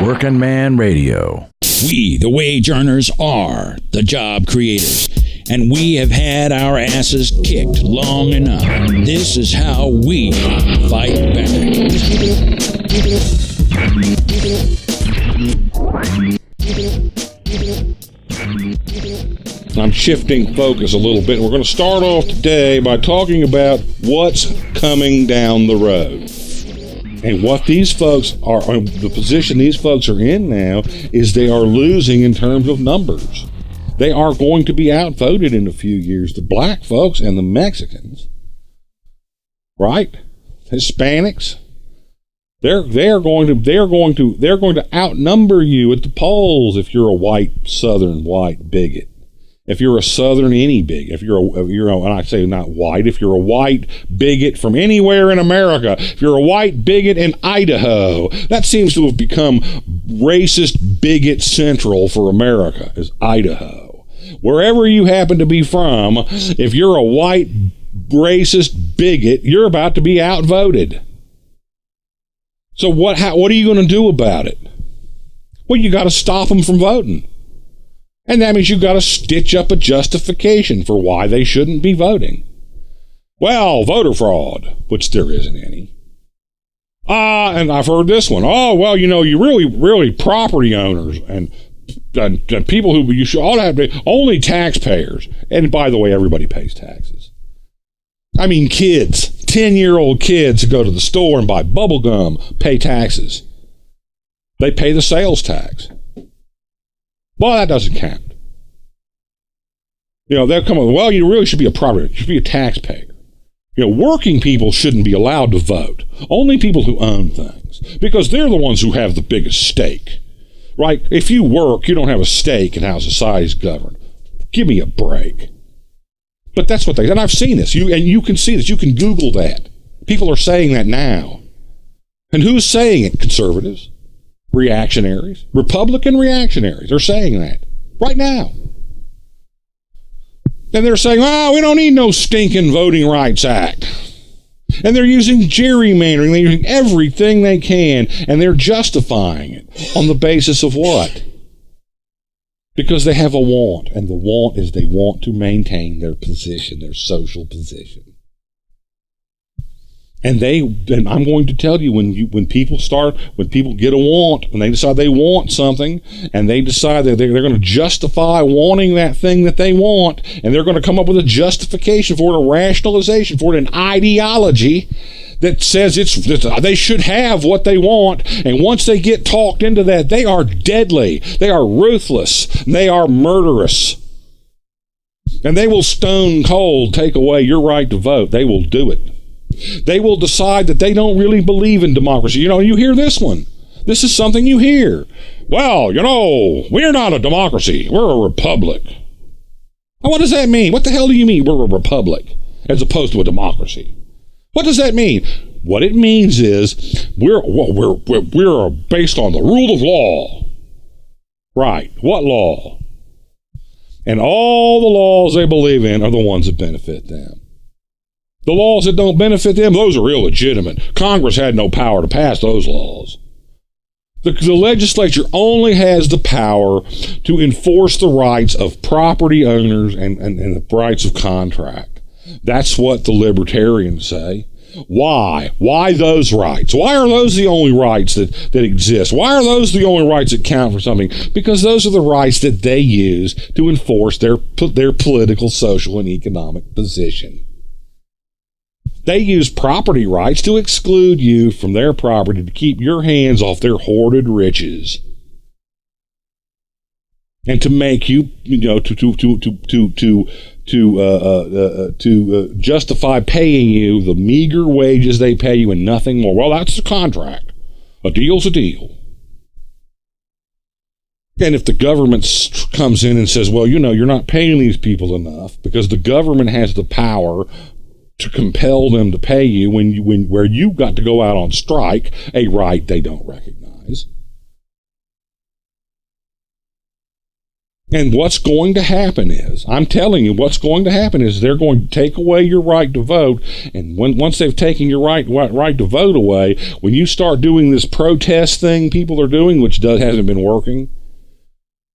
Working Man Radio. We, the wage earners, are the job creators, and we have had our asses kicked long enough. This is how we fight back. I'm shifting focus a little bit. We're going to start off today by talking about what's coming down the road. And what these folks are, the position these folks are in now, is they are losing in terms of numbers. They are going to be outvoted in a few years. The black folks and the Mexicans, right? Hispanics, they're going to outnumber you at the polls if you're a white Southern white bigot. If you're a Southern any bigot, and I say not white, if you're a white bigot from anywhere in America, if you're a white bigot in Idaho, that seems to have become racist bigot central for America, is Idaho. Wherever you happen to be from, if you're a white racist bigot, you're about to be outvoted. So what are you going to do about it? Well, you got to stop them from voting. And that means you've got to stitch up a justification for why they shouldn't be voting. Well, voter fraud, which there isn't any. And I've heard this one. Oh, well, you really property owners and people who you should ought to have to be only taxpayers. And by the way, everybody pays taxes. I mean, kids, 10-year-old kids who go to the store and buy bubble gum pay taxes. They pay the sales tax. Well, that doesn't count. They'll come up, well, you really should be a property, you should be a taxpayer. Working people shouldn't be allowed to vote. Only people who own things. Because they're the ones who have the biggest stake. Right? If you work, you don't have a stake in how society's governed. Give me a break. But that's what and I've seen this. You can see this. You can Google that. People are saying that now. And who's saying it? Conservatives. Reactionaries, Republican reactionaries are saying that right now. And they're saying, we don't need no stinking Voting Rights Act. And they're using gerrymandering, they're using everything they can, and they're justifying it on the basis of what? Because they have a want, and the want is they want to maintain their position, their social position. And I'm going to tell you, when people get a want, when they decide they want something, and they decide that they're going to justify wanting that thing that they want, and they're going to come up with a justification for it, a rationalization for it, an ideology that says they should have what they want. And once they get talked into that, they are deadly, they are ruthless, they are murderous. And they will stone cold take away your right to vote. They will do it. They will decide that they don't really believe in democracy. You hear this one. This is something you hear. Well, we're not a democracy. We're a republic. Now, what does that mean? What the hell do you mean we're a republic as opposed to a democracy? What does that mean? What it means is we're based on the rule of law. Right. What law? And all the laws they believe in are the ones that benefit them. The laws that don't benefit them, those are illegitimate. Congress had no power to pass those laws. The legislature only has the power to enforce the rights of property owners and the rights of contract. That's what the libertarians say. Why? Why those rights? Why are those the only rights that exist? Why are those the only rights that count for something? Because those are the rights that they use to enforce their political, social, and economic position. They use property rights to exclude you from their property, to keep your hands off their hoarded riches, and to make you, to justify paying you the meager wages they pay you and nothing more. Well, that's the contract. A deal's a deal. And if the government comes in and says, well, you're not paying these people enough, because the government has the power to compel them to pay you where you got to go out on strike, a right they don't recognize. And what's going to happen is, I'm telling you, what's going to happen is they're going to take away your right to vote. And once they've taken your right to vote away, when you start doing this protest thing people are doing, which hasn't been working,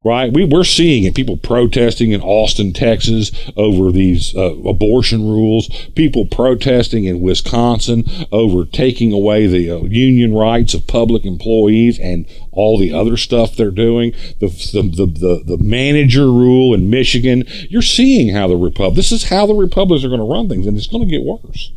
right? We're seeing it. People protesting in Austin, Texas over these abortion rules. People protesting in Wisconsin over taking away the union rights of public employees and all the other stuff they're doing. The manager rule in Michigan. You're seeing how this is how the Republicans are going to run things, and it's going to get worse.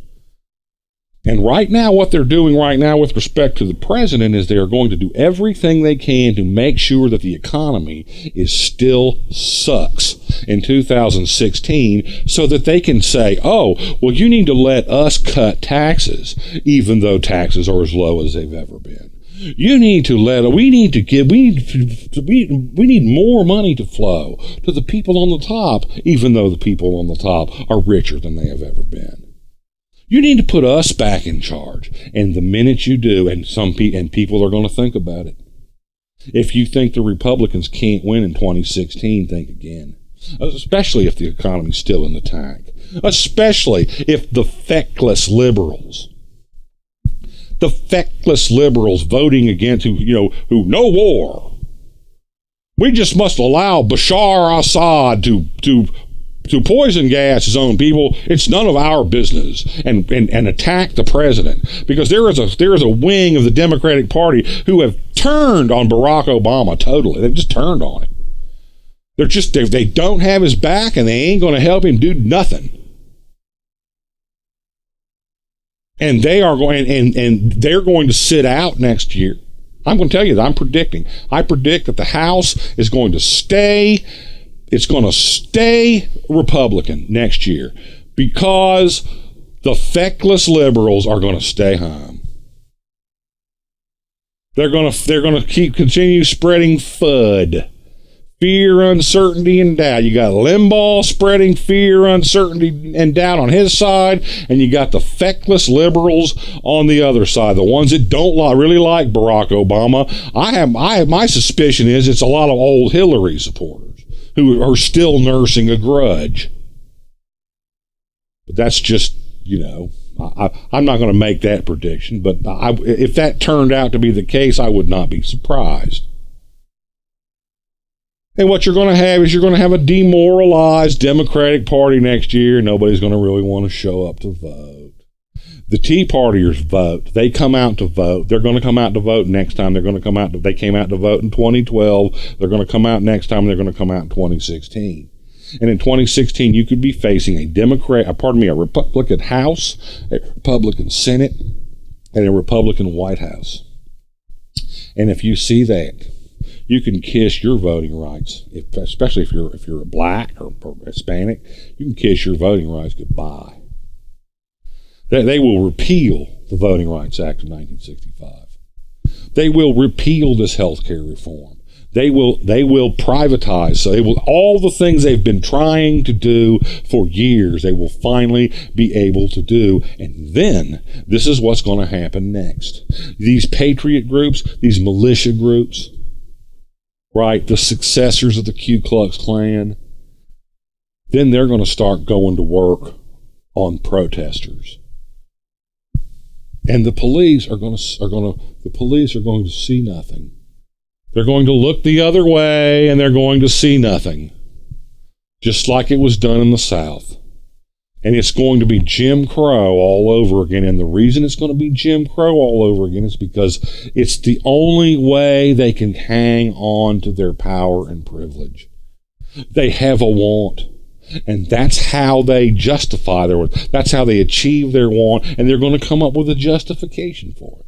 And right now, what they're doing right now with respect to the president is they are going to do everything they can to make sure that the economy still sucks in 2016 so that they can say, oh, well, you need to let us cut taxes, even though taxes are as low as they've ever been. We need more money to flow to the people on the top, even though the people on the top are richer than they have ever been. You need to put us back in charge. And the minute you do, and people are going to think about it. If you think the Republicans can't win in 2016, think again. Especially if the economy's still in the tank. Especially if the feckless liberals voting against who no war. We just must allow Bashar Assad to poison gas his own people. It's none of our business, and attack the president, because there is a wing of the Democratic Party who have turned on Barack Obama totally. They've just turned on him. They don't have his back, and they ain't going to help him do nothing. And they're going to sit out next year. I'm going to tell you that I predict that the House is going to stay. It's going to stay Republican next year because the feckless liberals are going to stay home. They're going to continue spreading FUD, fear, uncertainty, and doubt. You got Limbaugh spreading fear, uncertainty, and doubt on his side, and you got the feckless liberals on the other side, the ones that don't really like Barack Obama. My suspicion is it's a lot of old Hillary supporters who are still nursing a grudge. But that's just, I'm not going to make that prediction, but if that turned out to be the case, I would not be surprised. And what you're going to have is a demoralized Democratic Party next year. Nobody's going to really want to show up to vote. The Tea Partiers vote. They come out to vote. They're going to come out to vote next time. They came out to vote in 2012. They're going to come out next time. They're going to come out in 2016. And in 2016, you could be facing a Republican House, a Republican Senate, and a Republican White House. And if you see that, you can kiss your voting rights, especially if you're black or Hispanic. You can kiss your voting rights goodbye. They will repeal the Voting Rights Act of 1965. They will repeal this health care reform. They will privatize. So all the things they've been trying to do for years, they will finally be able to do. And then this is what's going to happen next. These patriot groups, these militia groups, right, the successors of the Ku Klux Klan, then they're going to start going to work on protesters. And the police are going to see nothing. They're going to look the other way, and they're going to see nothing, just like it was done in the South. And it's going to be Jim Crow all over again. And the reason it's going to be Jim Crow all over again is because it's the only way they can hang on to their power and privilege. They have a want. And that's how they justify their want. That's how they achieve their want. And they're going to come up with a justification for it.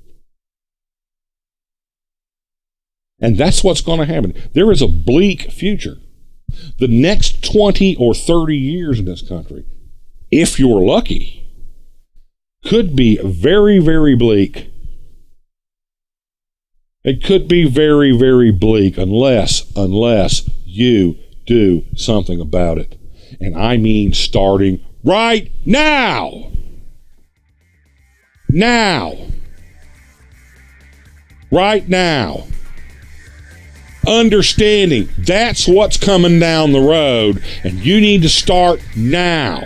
And that's what's going to happen. There is a bleak future. The next 20 or 30 years in this country, if you're lucky, could be very, very bleak. It could be very, very bleak unless you do something about it. And I mean starting right now. Now. Right now. understanding that's what's coming down the road, and you need to start now.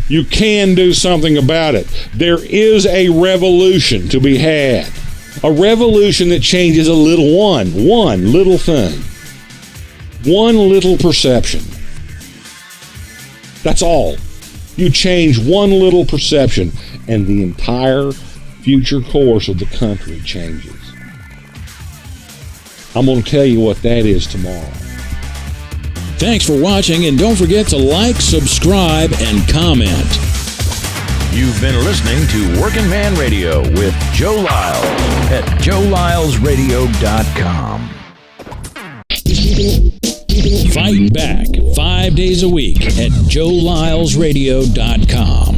You can do something about it. There is a revolution to be had. A revolution that changes a little one little thing. One little perception. That's all. You change one little perception, and the entire future course of the country changes. I'm going to tell you what that is tomorrow. Thanks for watching, and don't forget to like, subscribe, and comment. You've been listening to Working Man Radio with Joe Lyles at joelylesradio.com. Fight back 5 days a week at joelylesradio.com.